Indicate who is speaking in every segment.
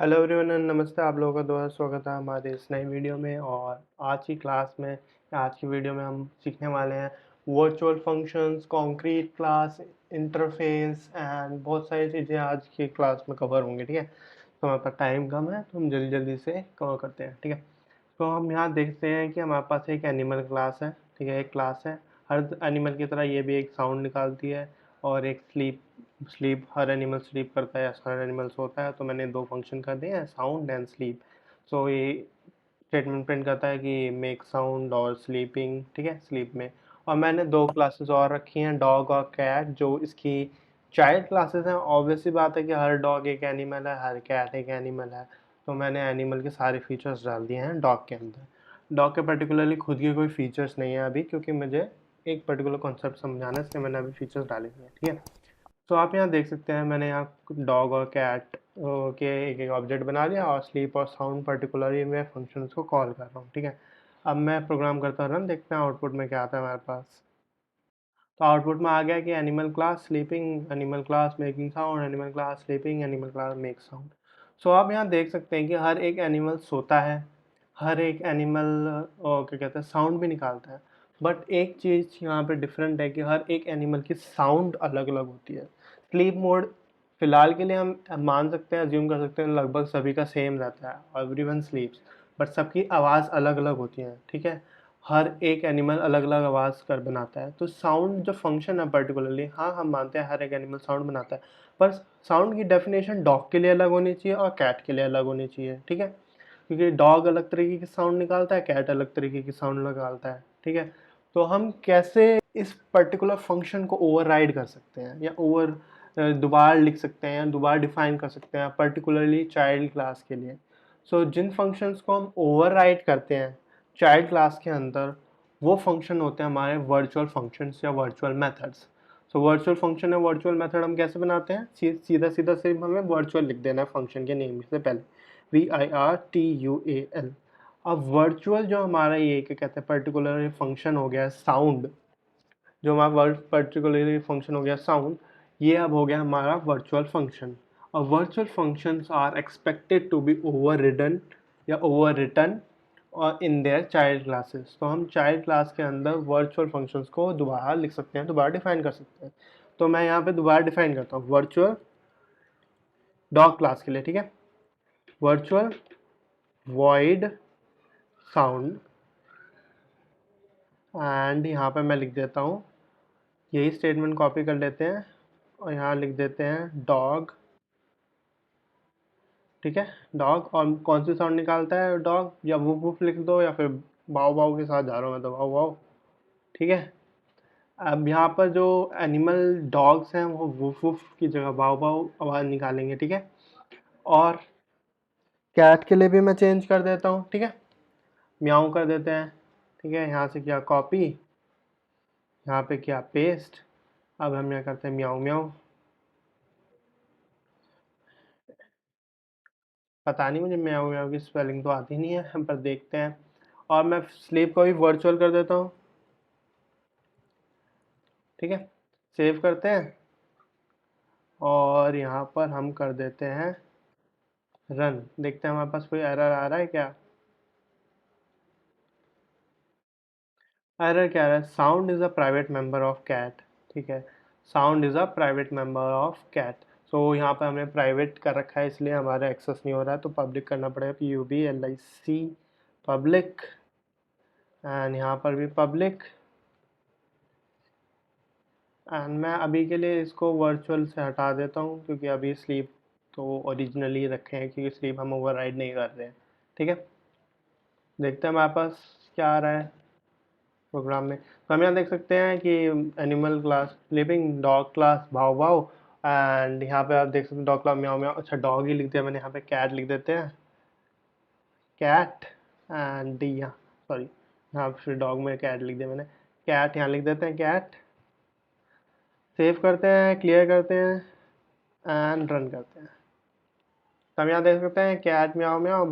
Speaker 1: Hello everyone नमस्ते। आप लोगों का दोबारा स्वागत है हमारे इस नई वीडियो में। और आज की क्लास में आज की वीडियो में हम सीखने वाले हैं virtual functions, concrete class, interface and बहुत सारी चीज़ें आज की क्लास में कवर होंगी। ठीक है, तो हमारे पास टाइम कम है तो हम जल्दी जल्दी से कवर करते हैं। ठीक है, तो हम यहाँ देखते हैं कि हमारे पास एक एनिमल क्लास है। ठीक है, एक क्लास है। हर एनिमल की तरह ये भी एक साउंड निकालती है और एक स्लीप स्लीप हर एनिमल स्लीप करता है, हर एनिमल सोता है। तो मैंने दो फंक्शन कर दिए हैं, साउंड एंड स्लीप। सो ये स्टेटमेंट प्रिंट करता है कि मेक साउंड और स्लीपिंग। ठीक है, स्लीप में। और मैंने दो क्लासेस और रखी हैं, डॉग और कैट, जो इसकी चाइल्ड क्लासेस हैं। ऑब्वियसली बात है कि हर डॉग एक एनिमल है, हर कैट एक एनिमल है। तो मैंने एनिमल के सारे फीचर्स डाल दिए हैं डॉग के अंदर। डॉग के पर्टिकुलरली खुद के कोई फीचर्स नहीं है अभी, क्योंकि मुझे एक पर्टिकुलर कॉन्सेप्ट समझाना है, इसलिए मैंने अभी फीचर्स डाले हुए हैं। ठीक है, तो आप यहाँ देख सकते हैं मैंने यहाँ डॉग और कैट के एक एक ऑब्जेक्ट बना लिया और स्लीप और साउंड पर्टिकुलरली मैं फंक्शंस को कॉल कर रहा हूँ। ठीक है, अब मैं प्रोग्राम करता रन, देखते हैं आउटपुट में क्या आता है हमारे पास। तो आउटपुट में आ गया कि animal class sleeping, animal class making sound, animal class sleeping, animal class make sound. So आप यहाँ देख सकते हैं कि हर एक एनिमल सोता है, हर एक एनिमल क्या कहते हैं साउंड भी निकालता है। बट एक चीज़ यहाँ पे डिफरेंट है कि हर एक एनिमल की साउंड अलग अलग होती है। स्लीप मोड फिलहाल के लिए हम मान सकते हैं, अज्यूम कर सकते हैं लगभग सभी का सेम रहता है, एवरीवन स्लीप्स। बट सबकी आवाज़ अलग अलग होती है। ठीक है, हर एक एनिमल अलग अलग आवाज़ कर बनाता है। तो साउंड जो फंक्शन है पर्टिकुलरली, हाँ हम मानते हैं हर एक एनिमल साउंड बनाता है, पर साउंड की डेफिनेशन डॉग के लिए अलग होनी चाहिए और कैट के लिए अलग होनी चाहिए। ठीक है, क्योंकि डॉग अलग तरीके की साउंड निकालता है, कैट अलग तरीके की साउंड निकालता है। ठीक है, तो हम कैसे इस पर्टिकुलर फंक्शन को ओवरराइड कर सकते हैं या दोबारा लिख सकते हैं या दोबारा डिफाइन कर सकते हैं पर्टिकुलरली चाइल्ड क्लास के लिए। सो जिन फंक्शंस को हम ओवरराइड करते हैं चाइल्ड क्लास के अंदर, वो फंक्शन होते हैं हमारे वर्चुअल फंक्शंस या virtual methods. So virtual function या वर्चुअल मेथड हम कैसे बनाते हैं, सीधा सीधा सिर्फ हमें वर्चुअल लिख देना है फंक्शन के नेम से पहले, VIRTUAL। अब वर्चुअल जो हमारा ये क्या कहते हैं पर्टिकुलर फंक्शन हो गया साउंड, जो हमारा पर्टिकुलरली फंक्शन हो गया साउंड, ये अब हो गया हमारा वर्चुअल फंक्शन। और virtual functions are expected to be overridden या ओवर रिटन और इन देयर चाइल्ड क्लासेस। तो हम चाइल्ड क्लास के अंदर वर्चुअल फंक्शंस को दोबारा लिख सकते हैं, दोबारा डिफाइन कर सकते हैं। तो मैं यहाँ पे दोबारा डिफाइन करता हूँ वर्चुअल डॉग क्लास के लिए। ठीक है, वर्चुअल वॉइड साउंड, एंड यहाँ पे मैं लिख देता हूँ, यही स्टेटमेंट कॉपी कर लेते हैं और यहाँ लिख देते हैं डॉग। ठीक है, डॉग, और कौन सी साउंड निकालता है डॉग, या वुफ वुफ लिख दो या फिर बाव बाव के साथ जा रहा हूँ मैं, तो बाव बाव। ठीक है, अब यहाँ पर जो एनिमल डॉग्स हैं वो वुफ वुफ की जगह बाव बाव आवाज़ निकालेंगे। ठीक है, और कैट के लिए भी मैं चेंज कर देता हूँ। ठीक है, म्याऊं कर देते हैं। ठीक है, यहाँ से किया कॉपी, यहाँ पे किया पेस्ट। अब हम यहाँ करते हैं म्याऊं म्याऊं। पता नहीं, मुझे म्याऊं म्याऊं की स्पेलिंग तो आती नहीं है, पर देखते हैं। और मैं स्लीप को भी वर्चुअल कर देता हूँ। ठीक है, सेव करते हैं और यहाँ पर हम कर देते हैं रन, देखते हैं हमारे पास कोई एरर आ रहा है क्या। एरर क्या आ रहा है, sound is a private member of cat. ठीक है, sound is a private member of cat. So यहाँ पर हमने प्राइवेट कर रखा है, इसलिए हमारा एक्सेस नहीं हो रहा है, तो पब्लिक करना पड़ेगा, PUBLIC पब्लिक, एंड यहाँ पर भी पब्लिक। एंड मैं अभी के लिए इसको वर्चुअल से हटा देता हूँ, क्योंकि अभी स्लीप तो ओरिजिनली रखे हैं, क्योंकि स्लीप हम ओवरराइड नहीं कर रहे हैं। ठीक है, देखते हैं हमारे पास क्या आ रहा है प्रोग्राम में। तो हम यहाँ देख सकते हैं कि animal class sleeping, dog class भाव भाव, एंड यहाँ पे आप देख सकते हैं डॉग क्लास म्याऊ म्याऊ। अच्छा, डॉग ही लिख दिया मैंने, यहाँ पे कैट लिख देते हैं, कैट। एंड यहाँ सॉरी, यहाँ फिर डॉग में कैट लिख दिया मैंने, कैट यहाँ लिख देते हैं कैट। सेव करते हैं, क्लियर करते हैं एंड रन करते हैं। तो हम यहाँ देख सकते हैं कैट म्याऊ म्याऊ,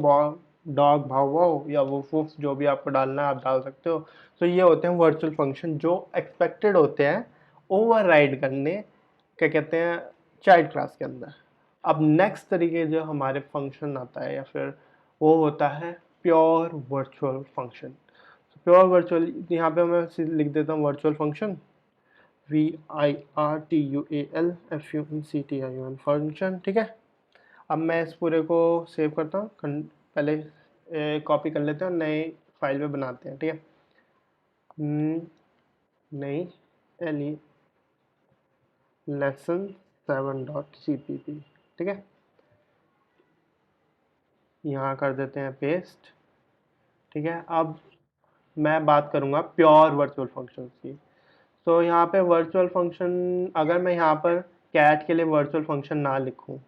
Speaker 1: डॉग भाव भाव या वुफ वुफ, जो भी आपको डालना है आप डाल सकते हो। तो ये होते हैं वर्चुअल फंक्शन जो एक्सपेक्टेड होते हैं ओवरराइड करने, क्या कहते हैं, चाइल्ड क्लास के अंदर। अब नेक्स्ट तरीके जो हमारे फंक्शन आता है या फिर वो होता है pure virtual function. Pure virtual, यहाँ पे मैं लिख देता हूँ वर्चुअल फंक्शन, VIRTUALFUNCTION फंक्शन, ठीक है। अब मैं इस पूरे को सेव करता हूँ, पहले कॉपी कर लेते हैं और नए फाइल में बनाते हैं, ठीक है। नई lesson7.cpp, ठीक है, यहाँ कर देते हैं पेस्ट, ठीक है। अब मैं बात करूँगा प्योर वर्चुअल फंक्शन की। तो यहाँ पे वर्चुअल फंक्शन, अगर मैं यहाँ पर कैट के लिए वर्चुअल फंक्शन ना लिखूँ,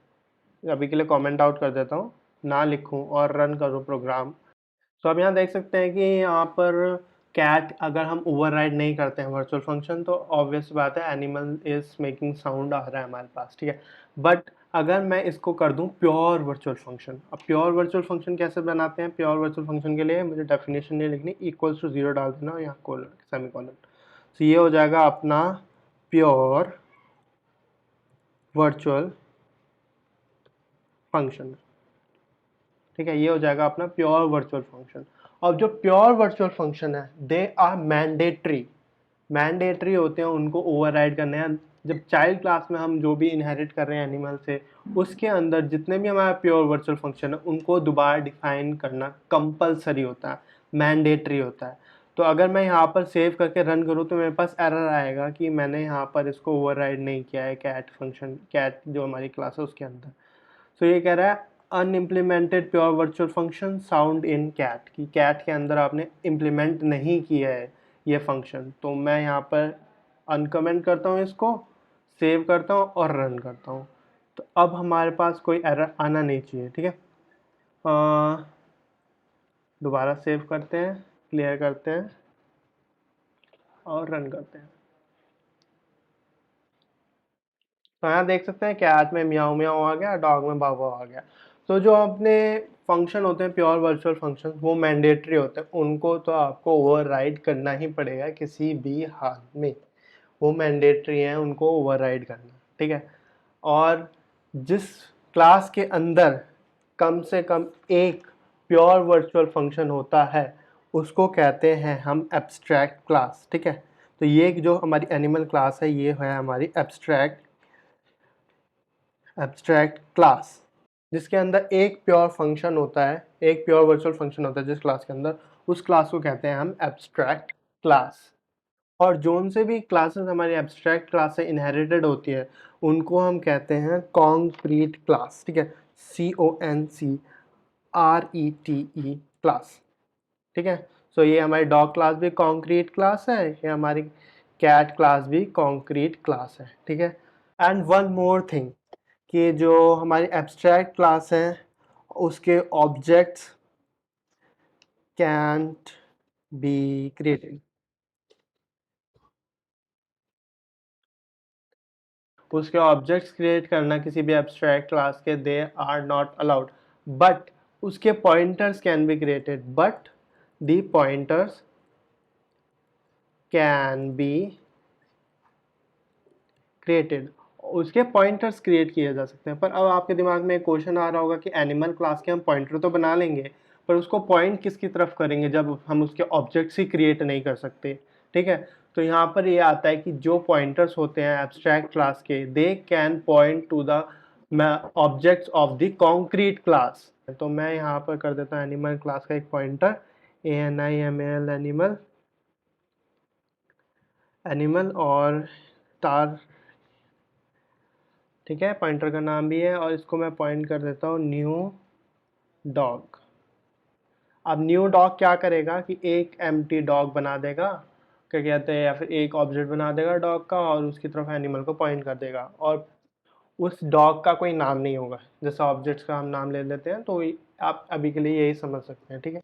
Speaker 1: अभी के लिए कमेंट आउट कर देता हूँ, ना लिखूँ और रन करूँ प्रोग्राम, तो आप यहाँ देख सकते हैं कि यहाँ पर कैट अगर हम ओवरराइड नहीं करते हैं वर्चुअल फंक्शन तो ऑब्वियस बात है एनिमल इज मेकिंग साउंड आ रहा है हमारे पास, ठीक है। बट अगर मैं इसको कर दूं प्योर वर्चुअल फंक्शन, अब प्योर वर्चुअल फंक्शन कैसे बनाते हैं? प्योर वर्चुअल फंक्शन के लिए मुझे डेफिनेशन नहीं लिखनी, इक्वल्स टू 0 डाल देना और यहाँ कोलन सेमीकोलन, तो ये हो जाएगा अपना प्योर वर्चुअल फंक्शन, ठीक है। ये हो जाएगा अपना प्योर वर्चुअल फंक्शन। अब जो प्योर वर्चुअल फंक्शन है दे आर मैंडेटरी होते हैं, उनको ओवरराइड करने हैं। जब चाइल्ड क्लास में हम जो भी इनहेरिट कर रहे हैं एनिमल से, उसके अंदर जितने भी हमारा प्योर वर्चुअल फंक्शन है उनको दोबारा डिफाइन करना कंपलसरी होता है, मैंडेटरी होता है। तो अगर मैं यहाँ पर सेव करके रन करूँ तो मेरे पास एरर आएगा कि मैंने यहाँ पर इसको ओवरराइड नहीं किया है कैट फंक्शन, कैट जो हमारी क्लास है उसके अंदर। तो ये कह रहा है unimplemented pure virtual function sound in cat, कि कैट के अंदर आपने इम्प्लीमेंट नहीं किया है ये फंक्शन। तो मैं यहाँ पर अनकमेंट करता हूँ, इसको सेव करता हूँ और रन करता हूँ। तो अब हमारे पास कोई एरर आना नहीं चाहिए, ठीक है। दोबारा सेव करते हैं, क्लियर करते हैं और रन करते हैं। तो यहाँ देख सकते हैं कैट में म्याऊ म्याऊ आ गया, डॉग में बाव बाव आ गया। तो जो अपने फंक्शन होते हैं प्योर वर्चुअल फंक्शन, वो मैंडेटरी होते हैं, उनको तो आपको ओवरराइड करना ही पड़ेगा किसी भी हाल में, वो मैंडेटरी हैं, उनको ओवरराइड करना, ठीक है। और जिस क्लास के अंदर कम से कम एक प्योर वर्चुअल फंक्शन होता है उसको कहते हैं हम एब्स्ट्रैक्ट क्लास, ठीक है। तो ये जो हमारी एनिमल क्लास है ये है हमारी एब्स्ट्रैक्ट क्लास, जिसके अंदर एक प्योर फंक्शन होता है, एक प्योर वर्चुअल फंक्शन होता है जिस क्लास के अंदर, उस क्लास को कहते हैं हम एब्स्ट्रैक्ट क्लास। और जोन से भी क्लासेस हमारी एब्स्ट्रैक्ट क्लास से इनहेरिटेड होती है उनको हम कहते हैं कॉन्क्रीट क्लास, ठीक है, CONCRETE क्लास, ठीक है। सो ये हमारी डॉग क्लास भी कॉन्क्रीट क्लास है, ये हमारी कैट क्लास भी कॉन्क्रीट क्लास है, ठीक है। एंड वन मोर थिंग, कि जो हमारी एब्स्ट्रैक्ट क्लास है उसके ऑब्जेक्ट्स कैंट बी क्रिएटेड, उसके ऑब्जेक्ट्स क्रिएट करना किसी भी एब्स्ट्रैक्ट क्लास के, they are not allowed, but उसके pointers can be created, but the pointers can be created, उसके पॉइंटर्स क्रिएट किए जा सकते हैं। पर अब आपके दिमाग में एक क्वेश्चन आ रहा होगा कि एनिमल क्लास के हम पॉइंटर तो बना लेंगे पर उसको पॉइंट किसकी तरफ करेंगे जब हम उसके ऑब्जेक्ट्स ही क्रिएट नहीं कर सकते, ठीक है। तो यहाँ पर ये आता है कि जो पॉइंटर्स होते हैं एब्स्ट्रैक्ट क्लास के, they can point two the objects of the concrete class. तो मैं यहाँ पर कर देता हूँ एनिमल क्लास का एक पॉइंटर ANIMAL एनिमल, एनिमल और तार, ठीक है, पॉइंटर का नाम भी है, और इसको मैं पॉइंट कर देता हूँ न्यू डॉग। अब न्यू डॉग क्या करेगा कि एक एम्प्टी डॉग बना देगा, क्या कहते हैं, या फिर एक ऑब्जेक्ट बना देगा डॉग का और उसकी तरफ एनिमल को पॉइंट कर देगा, और उस डॉग का कोई नाम नहीं होगा, जैसा ऑब्जेक्ट्स का हम नाम ले लेते हैं। तो आप अभी के लिए यही समझ सकते हैं, ठीक है,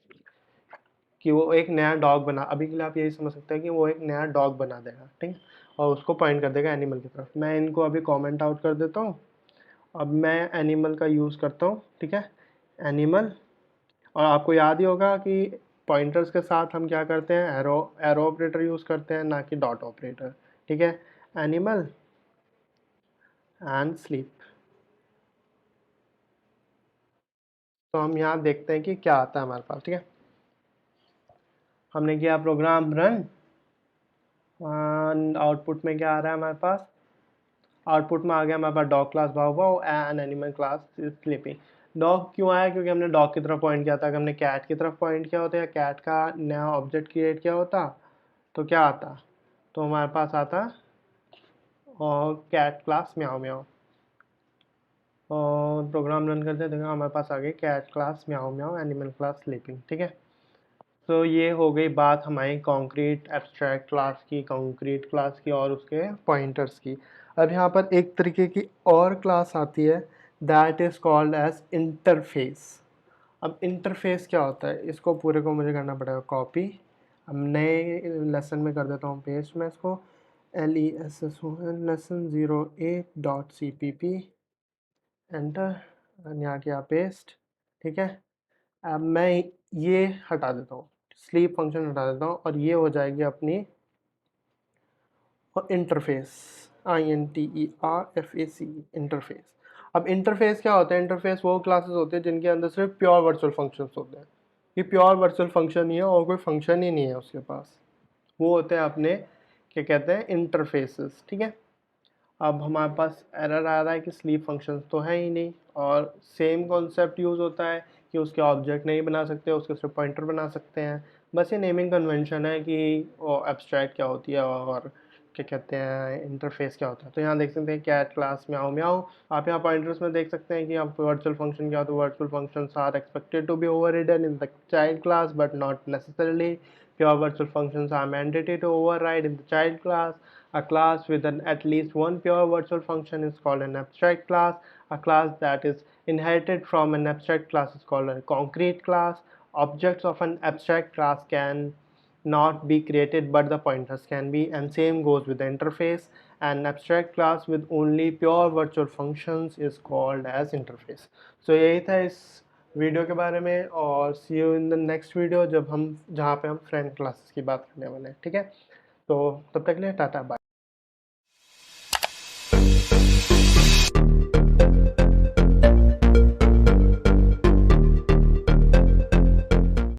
Speaker 1: कि वो एक नया डॉग बना, अभी के लिए आप यही समझ सकते हैं कि वो एक नया डॉग बना देगा, ठीक है, और उसको पॉइंट कर देगा एनिमल की तरफ। मैं इनको अभी कॉमेंट आउट कर देता हूँ। अब मैं एनिमल का यूज़ करता हूँ, ठीक है, एनिमल, और आपको याद ही होगा कि पॉइंटर्स के साथ हम क्या करते हैं, एरो एरो ऑपरेटर यूज़ करते हैं, ना कि डॉट ऑपरेटर, ठीक है। एनिमल एंड स्लीप, तो हम यहाँ देखते हैं कि क्या आता है हमारे पास। ठीक है, हमने किया प्रोग्राम रन, आउटपुट में क्या आ रहा है हमारे पास, आउटपुट में आ गया हमारे पास डॉग क्लास भाव भाव and animal class sleeping. Dog क्यों आया, क्योंकि हमने डॉग की तरफ पॉइंट किया था। अगर हमने कैट की तरफ पॉइंट किया होता या कैट का नया ऑब्जेक्ट क्रिएट किया होता तो क्या आता, तो हमारे पास आता और कैट क्लास म्याओ म्याओ। और प्रोग्राम रन करते हैं, देखो हमारे पास आ गई कैट क्लास म्याओ म्याओ एनिमल क्लास स्लीपिंग। ठीक है, तो ये हो गई बात हमारी कॉन्क्रीट एब्स्ट्रैक्ट क्लास की, कॉन्क्रीट क्लास की और उसके पॉइंटर्स की। अब यहाँ पर एक तरीके की और क्लास आती है, that is called as interface. अब इंटरफेस क्या होता है, इसको पूरे को मुझे करना पड़ेगा कॉपी। अब नए लेसन में कर देता हूँ पेस्ट मैं इसको, lesson08.cpp, एंटर, यहाँ किया पेस्ट। ठीक है, अब मैं ये हटा देता हूँ, स्लीप फंक्शन हटा देता हूँ और ये हो जाएगी अपनी इंटरफेस, INTERFAC इंटरफेस। अब इंटरफेस क्या होता है, इंटरफेस वो क्लासेस होते हैं जिनके अंदर सिर्फ प्योर वर्चुअल फंक्शंस होते हैं। ये प्योर वर्चुअल फंक्शन ही है और कोई फंक्शन ही नहीं है उसके पास, वो होते हैं अपने क्या कहते हैं इंटरफेसेस। ठीक है, अब हमारे पास एरर आ रहा है कि स्लीप फंक्शंस तो है ही नहीं, और सेम कॉन्सेप्ट यूज़ होता है कि उसके ऑब्जेक्ट नहीं बना सकते, उसके सिर्फ पॉइंटर बना सकते हैं। बस ये नेमिंग कन्वेंशन है कि वो एब्स्ट्रैक्ट क्या होती है और क्या कहते हैं इंटरफेस क्या होता है। तो यहाँ देख सकते हैं कैट क्लास म्याओ म्याओ। आप यहाँ पॉइंटर्स में देख सकते हैं कि आप वर्चुअल फंक्शन क्या होता है, virtual functions are expected to be overridden in the child class but not necessarily. Pure virtual functions are mandated to override in the child class. A class with at least one pure virtual function is called an abstract class. A class that is inherited from an abstract class is called a concrete class. Objects of an abstract class can not be created but the pointers can be, and same goes with the interface. An abstract class with only pure virtual functions is called as interface. So यही था इस video के बारे में, और see you in the next video जब हम जहाँ पे हम फ्रेंड क्लासेस की बात करने वाले हैं। ठीक है, तो तब तक के लिए टाटा बाय।